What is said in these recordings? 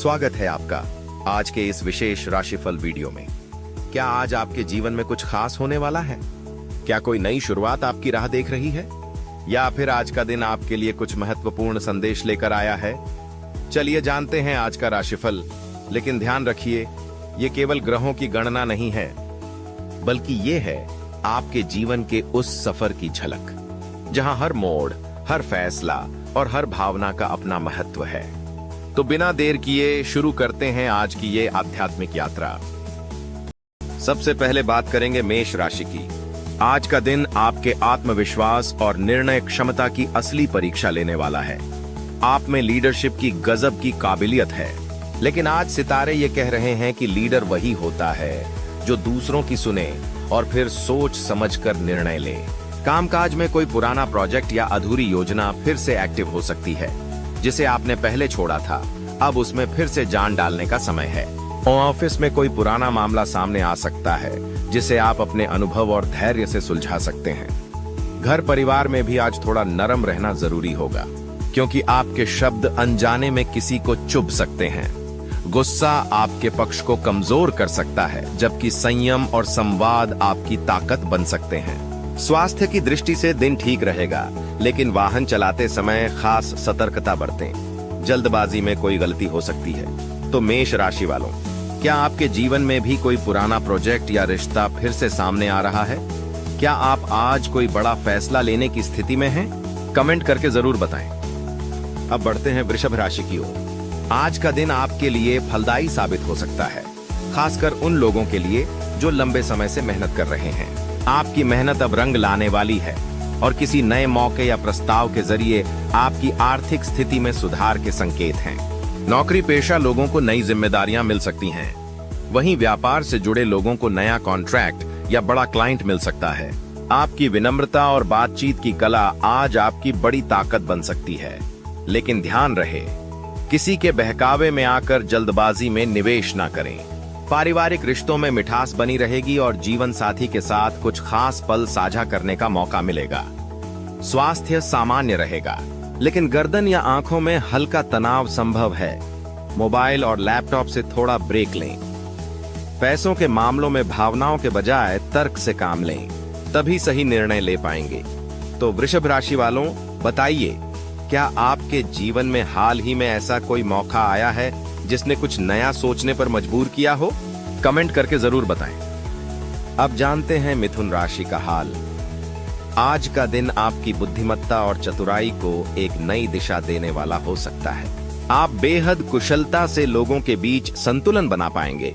स्वागत है आपका आज के इस विशेष राशिफल वीडियो में। क्या आज आपके जीवन में कुछ खास होने वाला है? क्या कोई नई शुरुआत आपकी राह देख रही है, या फिर आज का दिन आपके लिए कुछ महत्वपूर्ण संदेश लेकर आया है? चलिए जानते हैं आज का राशिफल। लेकिन ध्यान रखिए, ये केवल ग्रहों की गणना नहीं है, बल्कि ये है आपके जीवन के उस सफर की झलक जहां हर मोड़, हर फैसला और हर भावना का अपना महत्व है। तो बिना देर किए शुरू करते हैं आज की ये आध्यात्मिक यात्रा। सबसे पहले बात करेंगे मेष राशि की। आज का दिन आपके आत्मविश्वास और निर्णय क्षमता की असली परीक्षा लेने वाला है। आप में लीडरशिप की गजब की काबिलियत है, लेकिन आज सितारे ये कह रहे हैं कि लीडर वही होता है जो दूसरों की सुने और फिर सोच समझकर निर्णय ले। कामकाज में कोई पुराना प्रोजेक्ट या अधूरी योजना फिर से एक्टिव हो सकती है, जिसे आपने पहले छोड़ा था। अब उसमें फिर से जान डालने का समय है। ऑफिस में कोई पुराना मामला सामने आ सकता है, जिसे आप अपने अनुभव और धैर्य से सुलझा सकते हैं। घर परिवार में भी आज थोड़ा नरम रहना जरूरी होगा, क्योंकि आपके शब्द अनजाने में किसी को चुभ सकते हैं। गुस्सा आपके पक्ष को कमजोर कर सकता है, जबकि संयम और संवाद आपकी ताकत बन सकते हैं। स्वास्थ्य की दृष्टि से दिन ठीक रहेगा, लेकिन वाहन चलाते समय खास सतर्कता बरतें। जल्दबाजी में कोई गलती हो सकती है। तो मेष राशि वालों, क्या आपके जीवन में भी कोई पुराना प्रोजेक्ट या रिश्ता फिर से सामने आ रहा है? क्या आप आज कोई बड़ा फैसला लेने की स्थिति में हैं? कमेंट करके जरूर बताएं। अब बढ़ते हैं वृषभ राशि की ओर। आज का दिन आपके लिए फलदायी साबित हो सकता है, खासकर उन लोगों के लिए जो लंबे समय से मेहनत कर रहे हैं। आपकी मेहनत अब रंग लाने वाली है और किसी नए मौके या प्रस्ताव के जरिए आपकी आर्थिक स्थिति में सुधार के संकेत हैं। नौकरी पेशा लोगों को नई जिम्मेदारियां मिल सकती हैं। वहीं व्यापार से जुड़े लोगों को नया कॉन्ट्रैक्ट या बड़ा क्लाइंट मिल सकता है। आपकी विनम्रता और बातचीत की कला आज आपकी बड़ी ताकत बन सकती है, लेकिन ध्यान रहे, किसी के बहकावे में आकर जल्दबाजी में निवेश न करें। पारिवारिक रिश्तों में मिठास बनी रहेगी और जीवन साथी के साथ कुछ खास पल साझा करने का मौका मिलेगा। स्वास्थ्य सामान्य रहेगा, लेकिन गर्दन या आंखों में हल्का तनाव संभव है। मोबाइल और लैपटॉप से थोड़ा ब्रेक लें। पैसों के मामलों में भावनाओं के बजाय तर्क से काम लें, तभी सही निर्णय ले पाएंगे। तो वृषभ राशि वालों, बताइए, क्या आपके जीवन में हाल ही में ऐसा कोई मौका आया है जिसने कुछ नया सोचने पर मजबूर किया हो? कमेंट करके जरूर बताएं। अब जानते हैं मिथुन राशि का हाल। आज का दिन आपकी बुद्धिमत्ता और चतुराई को एक नई दिशा देने वाला हो सकता है। आप बेहद कुशलता से लोगों के बीच संतुलन बना पाएंगे,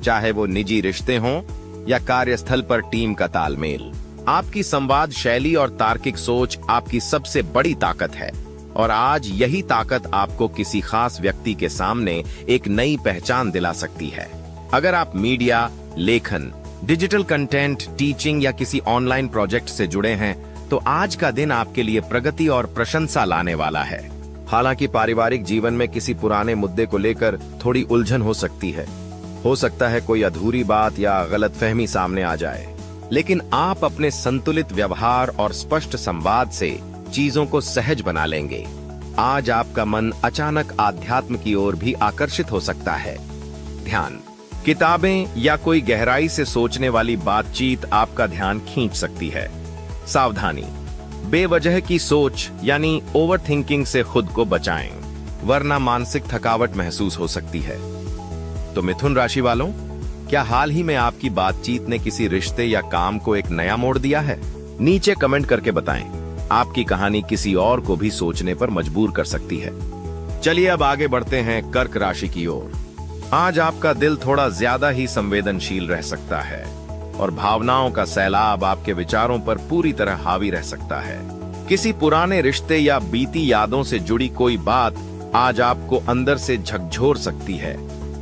चाहे वो निजी रिश्ते हों या कार्यस्थल पर टीम का तालमेल। आपकी संवाद शैली और तार्किक सोच आपकी सबसे बड़ी ताकत है, और आज यही ताकत आपको किसी खास व्यक्ति के सामने एक नई पहचान दिला सकती है। अगर आप मीडिया, लेखन, डिजिटल कंटेंट, टीचिंग या किसी ऑनलाइन प्रोजेक्ट से जुड़े हैं, तो आज का दिन आपके लिए प्रगति और प्रशंसा लाने वाला है। हालांकि पारिवारिक जीवन में किसी पुराने मुद्दे को लेकर थोड़ी उलझन हो सकती है। हो सकता है कोई अधूरी बात या गलतफहमी सामने आ जाए, लेकिन आप अपने संतुलित व्यवहार और स्पष्ट संवाद से चीजों को सहज बना लेंगे। आज आपका मन अचानक आध्यात्म की ओर भी आकर्षित हो सकता है। ध्यान, किताबें या कोई गहराई से सोचने वाली बातचीत आपका ध्यान खींच सकती है। सावधानी, बेवजह की सोच यानी ओवरथिंकिंग से खुद को बचाएं, वरना मानसिक थकावट महसूस हो सकती है। तो मिथुन राशि वालों, क्या हाल ही में आपकी बातचीत ने किसी रिश्ते या काम को एक नया मोड़ दिया है? नीचे कमेंट करके बताएं। आपकी कहानी किसी और को भी सोचने पर मजबूर कर सकती है। चलिए अब आगे बढ़ते हैं कर्क राशि की ओर। आज आपका दिल थोड़ा ज्यादा ही संवेदनशील रह सकता है और भावनाओं का सैलाब आपके विचारों पर पूरी तरह हावी रह सकता है। किसी पुराने रिश्ते या बीती यादों से जुड़ी कोई बात आज आपको अंदर से झकझोर सकती है,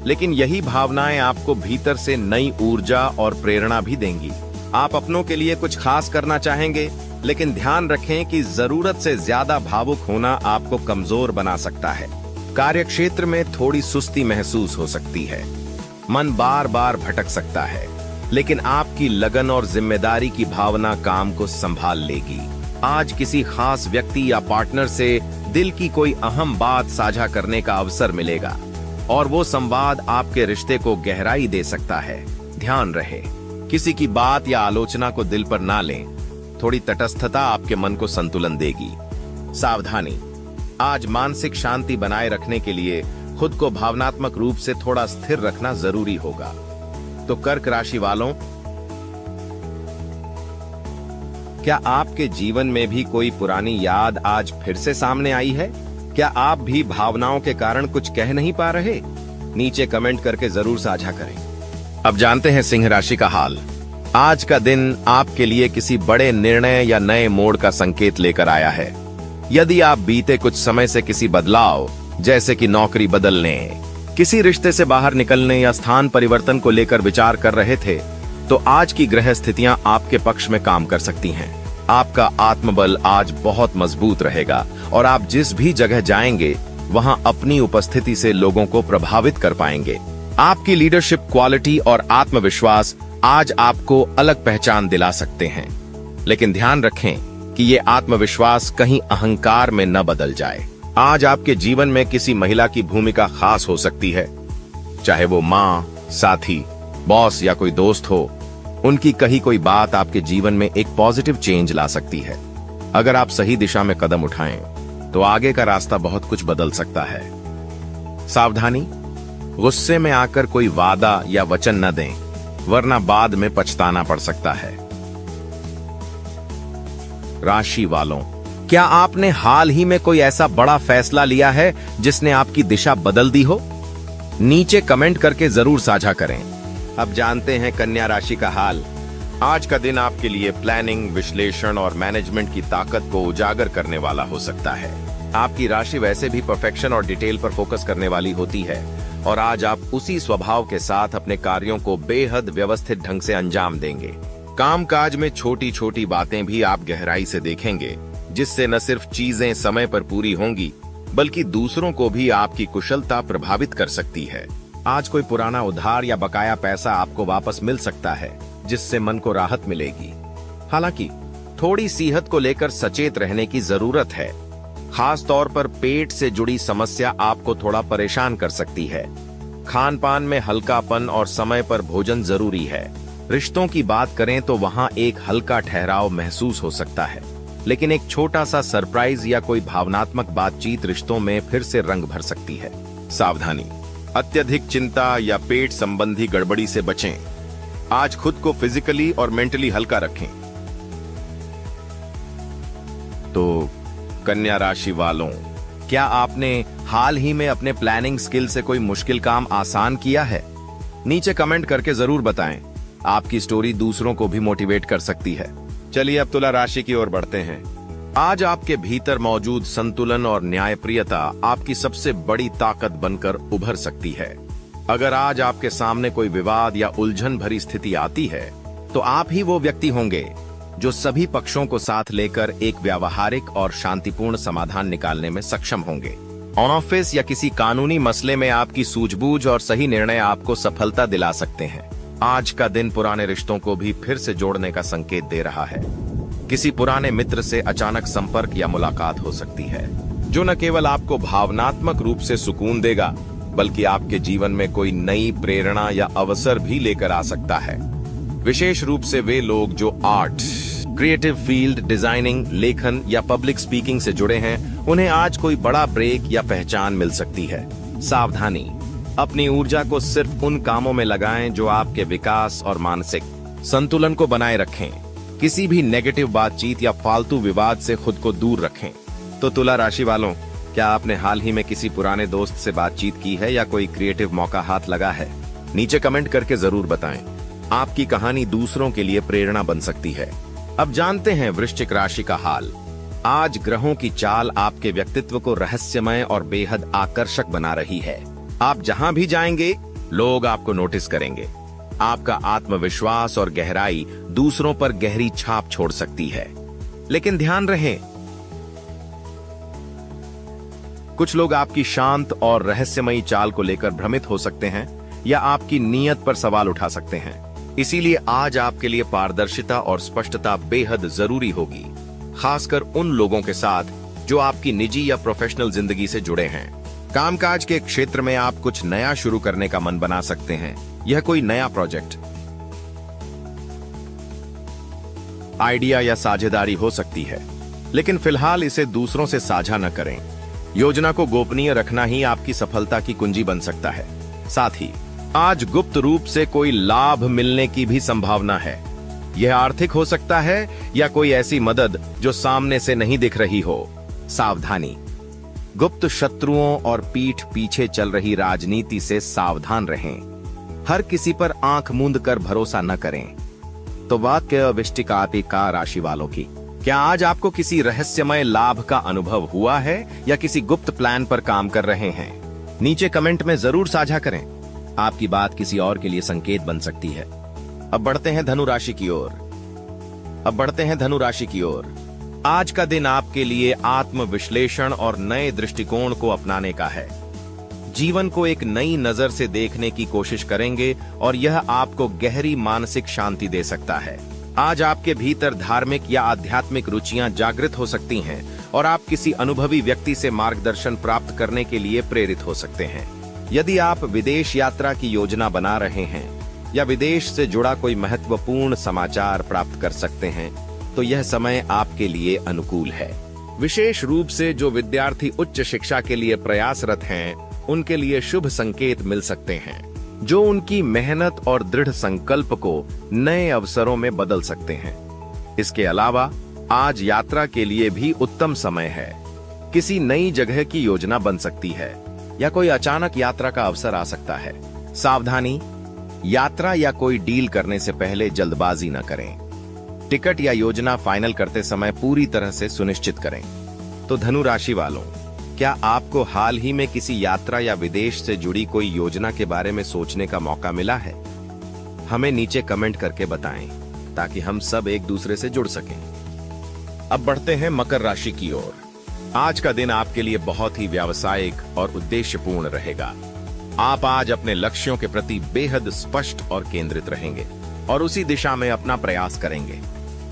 लेकिन यही भावनाएं आपको भीतर से नई ऊर्जा और प्रेरणा भी देंगी। आप अपनों के लिए कुछ खास करना चाहेंगे, लेकिन ध्यान रखें कि जरूरत से ज्यादा भावुक होना आपको कमजोर बना सकता है। कार्यक्षेत्र में थोड़ी सुस्ती महसूस हो सकती है। मन बार बार भटक सकता है, लेकिन आपकी लगन और जिम्मेदारी की भावना काम को संभाल लेगी। आज किसी खास व्यक्ति या पार्टनर से दिल की कोई अहम बात साझा करने का अवसर मिलेगा और वो संवाद आपके रिश्ते को गहराई दे सकता है। ध्यान रहे, किसी की बात या आलोचना को दिल पर ना लें। थोड़ी तटस्थता आपके मन को संतुलन देगी। सावधानी, आज मानसिक शांति बनाए रखने के लिए खुद को भावनात्मक रूप से थोड़ा स्थिर रखना जरूरी होगा। तो कर्क राशि वालों, क्या आपके जीवन में भी कोई पुरानी याद आज फिर से सामने आई है? क्या आप भी भावनाओं के कारण कुछ कह नहीं पा रहे? नीचे कमेंट करके जरूर साझा करें। अब जानते हैं सिंह राशि का हाल। आज का दिन आपके लिए किसी बड़े निर्णय या नए मोड़ का संकेत लेकर आया है। यदि आप बीते कुछ समय से किसी बदलाव, जैसे कि नौकरी बदलने, किसी रिश्ते से बाहर निकलने या स्थान परिवर्तन को लेकर विचार कर रहे थे, तो आज की ग्रह स्थितियां आपके पक्ष में काम कर सकती हैं। आपका आत्मबल आज बहुत मजबूत रहेगा और आप जिस भी जगह जाएंगे वहां अपनी उपस्थिति से लोगों को प्रभावित कर पाएंगे। आपकी लीडरशिप क्वालिटी और आत्मविश्वास आज आपको अलग पहचान दिला सकते हैं। लेकिन ध्यान रखें कि ये आत्मविश्वास कहीं अहंकार में न बदल जाए। आज आपके जीवन में किसी महिला की भूमिका खास हो सकती है, चाहे वो माँ, साथी, बॉस या कोई दोस्त हो। उनकी कही कोई बात आपके जीवन में एक पॉजिटिव चेंज ला सकती है। अगर आप सही दिशा में कदम उठाएं, तो आगे का रास्ता बहुत कुछ बदल सकता है। सावधानी, गुस्से में आकर कोई वादा या वचन न दें, वरना बाद में पछताना पड़ सकता है। राशि वालों, क्या आपने हाल ही में कोई ऐसा बड़ा फैसला लिया है जिसने आपकी दिशा बदल दी हो? नीचे कमेंट करके जरूर साझा करें। अब जानते हैं कन्या राशि का हाल। आज का दिन आपके लिए प्लानिंग, विश्लेषण और मैनेजमेंट की ताकत को उजागर करने वाला हो सकता है। आपकी राशि वैसे भी परफेक्शन और डिटेल पर फोकस करने वाली होती है और आज आप उसी स्वभाव के साथ अपने कार्यों को बेहद व्यवस्थित ढंग से अंजाम देंगे। कामकाज में छोटी छोटी बातें भी आप गहराई से देखेंगे, जिससे न सिर्फ चीजें समय पर पूरी होंगी, बल्कि दूसरों को भी आपकी कुशलता प्रभावित कर सकती है। आज कोई पुराना उधार या बकाया पैसा आपको वापस मिल सकता है, जिससे मन को राहत मिलेगी। हालांकि थोड़ी सेहत को लेकर सचेत रहने की जरूरत है। खास तौर पर पेट से जुड़ी समस्या आपको थोड़ा परेशान कर सकती है। खान पान में हल्कापन और समय पर भोजन जरूरी है। रिश्तों की बात करें तो वहां एक हल्का ठहराव महसूस हो सकता है, लेकिन एक छोटा सा सरप्राइज या कोई भावनात्मक बातचीत रिश्तों में फिर से रंग भर सकती है। सावधानी, अत्यधिक चिंता या पेट संबंधी गड़बड़ी से बचें। आज खुद को फिजिकली और मेंटली हल्का रखें। तो कन्या राशि वालों, क्या आपने हाल ही में अपने प्लानिंग स्किल से कोई मुश्किल काम आसान किया है? नीचे कमेंट करके जरूर बताएं। आपकी स्टोरी दूसरों को भी मोटिवेट कर सकती है। चलिए अब तुला राशि की ओर बढ़ते हैं। आज आपके भीतर मौजूद संतुलन और न्यायप्रियता आपकी सबसे बड़ी ताकत बनकर उभर सकती है। अगर आज आपके सामने कोई विवाद या उलझन भरी स्थिति आती है, तो आप ही वो व्यक्ति होंगे जो सभी पक्षों को साथ लेकर एक व्यावहारिक और शांतिपूर्ण समाधान निकालने में सक्षम होंगे। ऑन ऑफिस या किसी कानूनी मसले में आपकी सूझबूझ और सही निर्णय आपको सफलता दिला सकते हैं। आज का दिन पुराने रिश्तों को भी फिर से जोड़ने का संकेत दे रहा है। किसी पुराने मित्र से अचानक संपर्क या मुलाकात हो सकती है, जो न केवल आपको भावनात्मक रूप से सुकून देगा, बल्कि आपके जीवन में कोई नई प्रेरणा या अवसर भी लेकर आ सकता है। विशेष रूप से वे लोग जो आर्ट, क्रिएटिव फील्ड, डिजाइनिंग, लेखन या पब्लिक स्पीकिंग से जुड़े हैं, उन्हें आज कोई बड़ा ब्रेक या पहचान मिल सकती है। सावधानी, अपनी ऊर्जा को सिर्फ उन कामों में लगाएं जो आपके विकास और मानसिक संतुलन को बनाए रखें। किसी भी नेगेटिव बातचीत या फालतू विवाद से खुद को दूर रखें। तो तुला राशि वालों, क्या आपने हाल ही में किसी पुराने दोस्त से बातचीत की है या कोई क्रिएटिव मौका हाथ लगा है? नीचे कमेंट करके जरूर बताएं। आपकी कहानी दूसरों के लिए प्रेरणा बन सकती है। अब जानते हैं वृश्चिक राशि का हाल। आज ग्रहों की चाल आपके व्यक्तित्व को रहस्यमय और बेहद आकर्षक बना रही है। आप जहां भी जाएंगे, लोग आपको नोटिस करेंगे। आपका आत्मविश्वास और गहराई दूसरों पर गहरी छाप छोड़ सकती है। लेकिन ध्यान रहे, कुछ लोग आपकी शांत और रहस्यमयी चाल को लेकर भ्रमित हो सकते हैं या आपकी नीयत पर सवाल उठा सकते हैं। इसीलिए आज आपके लिए पारदर्शिता और स्पष्टता बेहद जरूरी होगी, खासकर उन लोगों के साथ जो आपकी निजी या प्रोफेशनल जिंदगी से जुड़े हैं। कामकाज के क्षेत्र में आप कुछ नया शुरू करने का मन बना सकते हैं। यह कोई नया प्रोजेक्ट, आइडिया या साझेदारी हो सकती है, लेकिन फिलहाल इसे दूसरों से साझा न करें। योजना को गोपनीय रखना ही आपकी सफलता की कुंजी बन सकता है। साथ ही आज गुप्त रूप से कोई लाभ मिलने की भी संभावना है। यह आर्थिक हो सकता है या कोई ऐसी मदद जो सामने से नहीं दिख रही हो। सावधानी, गुप्त शत्रुओं और पीठ पीछे चल रही राजनीति से सावधान रहें। हर किसी पर आंख मूंद कर भरोसा न करें। तो वाक्य वृश्चिका राशि वालों की, क्या आज आपको किसी रहस्यमय लाभ का अनुभव हुआ है या किसी गुप्त प्लान पर काम कर रहे हैं? नीचे कमेंट में जरूर साझा करें। आपकी बात किसी और के लिए संकेत बन सकती है। अब बढ़ते हैं धनु राशि की ओर। आज का दिन आपके लिए आत्मविश्लेषण और नए दृष्टिकोण को अपनाने का है। जीवन को एक नई नजर से देखने की कोशिश करेंगे और यह आपको गहरी मानसिक शांति दे सकता है। आज आपके भीतर धार्मिक या आध्यात्मिक रुचियां जागृत हो सकती हैं और आप किसी अनुभवी व्यक्ति से मार्गदर्शन प्राप्त करने के लिए प्रेरित हो सकते हैं। यदि आप विदेश यात्रा की योजना बना रहे हैं या विदेश से जुड़ा कोई महत्वपूर्ण समाचार प्राप्त कर सकते हैं, तो यह समय आपके लिए अनुकूल है। विशेष रूप से जो विद्यार्थी उच्च शिक्षा के लिए प्रयासरत हैं, उनके लिए शुभ संकेत मिल सकते हैं, जो उनकी मेहनत और दृढ़ संकल्प को नए अवसरों में बदल सकते हैं। इसके अलावा आज यात्रा के लिए भी उत्तम समय है। किसी नई जगह की योजना बन सकती है या कोई अचानक यात्रा का अवसर आ सकता है। सावधानी, यात्रा या कोई डील करने से पहले जल्दबाजी न करें। टिकट या योजना फाइनल करते समय पूरी तरह से सुनिश्चित करें। तो धनु राशि वालों, क्या आपको हाल ही में किसी यात्रा या विदेश से जुड़ी कोई योजना के बारे में सोचने का मौका मिला है? हमें नीचे कमेंट करके बताएं ताकि हम सब एक दूसरे से जुड़ सकें। अब बढ़ते हैं मकर राशि की ओर। आज का दिन आपके लिए बहुत ही व्यावसायिक और उद्देश्यपूर्ण रहेगा। आप आज अपने लक्ष्यों के प्रति बेहद स्पष्ट और केंद्रित रहेंगे और उसी दिशा में अपना प्रयास करेंगे।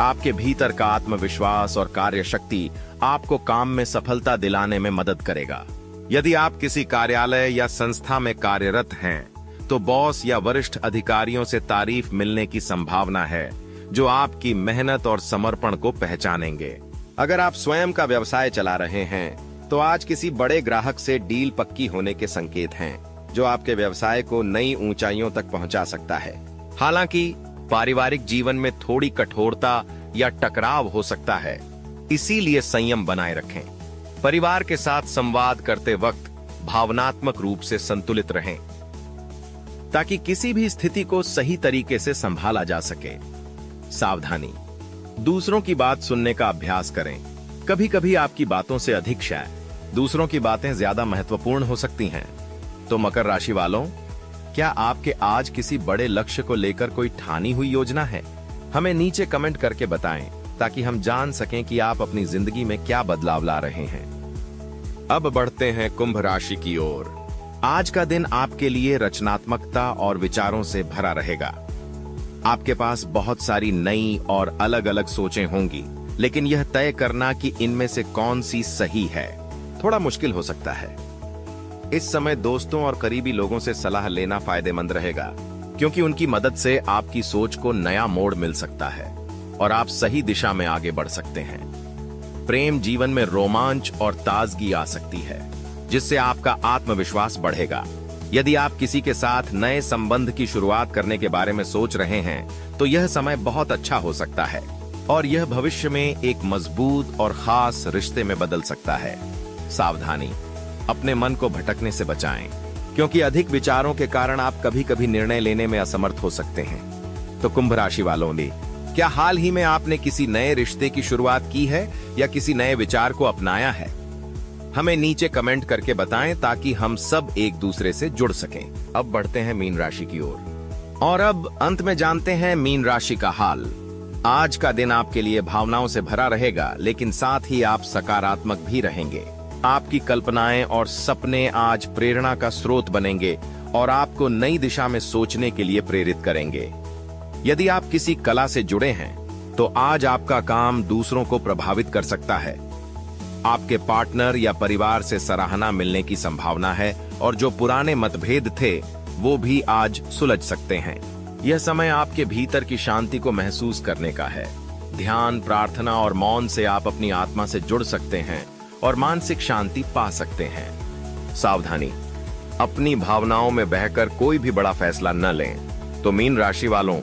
आपके भीतर का आत्मविश्वास और कार्य शक्ति आपको काम में सफलता दिलाने में मदद करेगा। यदि आप किसी कार्यालय या संस्था में कार्यरत हैं, तो बॉस या वरिष्ठ अधिकारियों से तारीफ मिलने की संभावना है, जो आपकी मेहनत और समर्पण को पहचानेंगे। अगर आप स्वयं का व्यवसाय चला रहे हैं, तो आज किसी बड़े ग्राहक से डील पक्की होने के संकेत हैं, जो आपके व्यवसाय को नई ऊंचाइयों तक पहुंचा सकता है। हालांकि पारिवारिक जीवन में थोड़ी कठोरता या टकराव हो सकता है, इसीलिए संयम बनाए रखें। परिवार के साथ संवाद करते वक्त भावनात्मक रूप से संतुलित रहें, ताकि किसी भी स्थिति को सही तरीके से संभाला जा सके। सावधानी, दूसरों की बात सुनने का अभ्यास करें। कभी कभी आपकी बातों से अधिक शायद दूसरों की बातें ज्यादा महत्वपूर्ण हो सकती हैं। तो मकर राशि वालों, क्या आपके आज किसी बड़े लक्ष्य को लेकर कोई ठानी हुई योजना है? हमें नीचे कमेंट करके बताएं ताकि हम जान सकें कि आप अपनी जिंदगी में क्या बदलाव ला रहे हैं। अब बढ़ते हैं कुंभ राशि की ओर। आज का दिन आपके लिए रचनात्मकता और विचारों से भरा रहेगा। आपके पास बहुत सारी नई और अलग अलग सोचें होंगी, लेकिन यह तय करना कि इनमें से कौन सी सही है, थोड़ा मुश्किल हो सकता है। इस समय दोस्तों और करीबी लोगों से सलाह लेना फायदेमंद रहेगा, क्योंकि उनकी मदद से आपकी सोच को नया मोड़ मिल सकता है और आप सही दिशा में आगे बढ़ सकते हैं। प्रेम जीवन में रोमांच और ताजगी आ सकती है, जिससे आपका आत्मविश्वास बढ़ेगा। यदि आप किसी के साथ नए संबंध की शुरुआत करने के बारे में सोच रहे हैं, तो यह समय बहुत अच्छा हो सकता है और यह भविष्य में एक मजबूत और खास रिश्ते में बदल सकता है। सावधानी, अपने मन को भटकने से बचाएं, क्योंकि अधिक विचारों के कारण आप कभी कभी निर्णय लेने में असमर्थ हो सकते हैं। तो कुंभ राशि वालों ने, क्या हाल ही में आपने किसी नए रिश्ते की शुरुआत की है या किसी नए विचार को अपनाया है? हमें नीचे कमेंट करके बताएं ताकि हम सब एक दूसरे से जुड़ सकें। अब बढ़ते हैं मीन राशि की ओर और अब अंत में जानते हैं मीन राशि का हाल। आज का दिन आपके लिए भावनाओं से भरा रहेगा, लेकिन साथ ही आप सकारात्मक भी रहेंगे। आपकी कल्पनाएं और सपने आज प्रेरणा का स्रोत बनेंगे और आपको नई दिशा में सोचने के लिए प्रेरित करेंगे। यदि आप किसी कला से जुड़े हैं, तो आज आपका काम दूसरों को प्रभावित कर सकता है। आपके पार्टनर या परिवार से सराहना मिलने की संभावना है और जो पुराने मतभेद थे वो भी आज सुलझ सकते हैं। यह समय आपके भीतर की शांति को महसूस करने का है। ध्यान, प्रार्थना और मौन से आप अपनी आत्मा से जुड़ सकते हैं और मानसिक शांति पा सकते हैं। सावधानी, अपनी भावनाओं में बहकर कोई भी बड़ा फैसला न लें। तो मीन राशि वालों,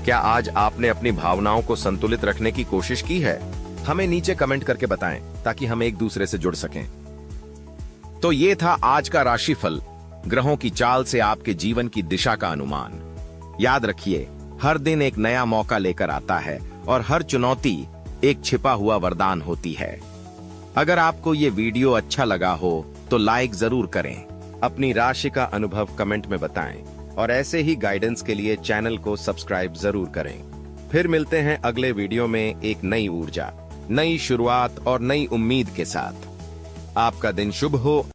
क्या आज आपने अपनी भावनाओं को संतुलित रखने की कोशिश की है? हमें नीचे कमेंट करके बताएं ताकि हम एक दूसरे से जुड़ सकें। तो ये था आज का राशिफल, ग्रहों की चाल से आपके जीवन की दिशा का अनुमान। याद रखिए, हर दिन एक नया मौका लेकर आता है और हर चुनौती एक छिपा हुआ वरदान होती है। अगर आपको ये वीडियो अच्छा लगा हो तो लाइक जरूर करें, अपनी राशि का अनुभव कमेंट में बताएं और ऐसे ही गाइडेंस के लिए चैनल को सब्सक्राइब जरूर करें। फिर मिलते हैं अगले वीडियो में एक नई ऊर्जा, नई शुरुआत और नई उम्मीद के साथ। आपका दिन शुभ हो।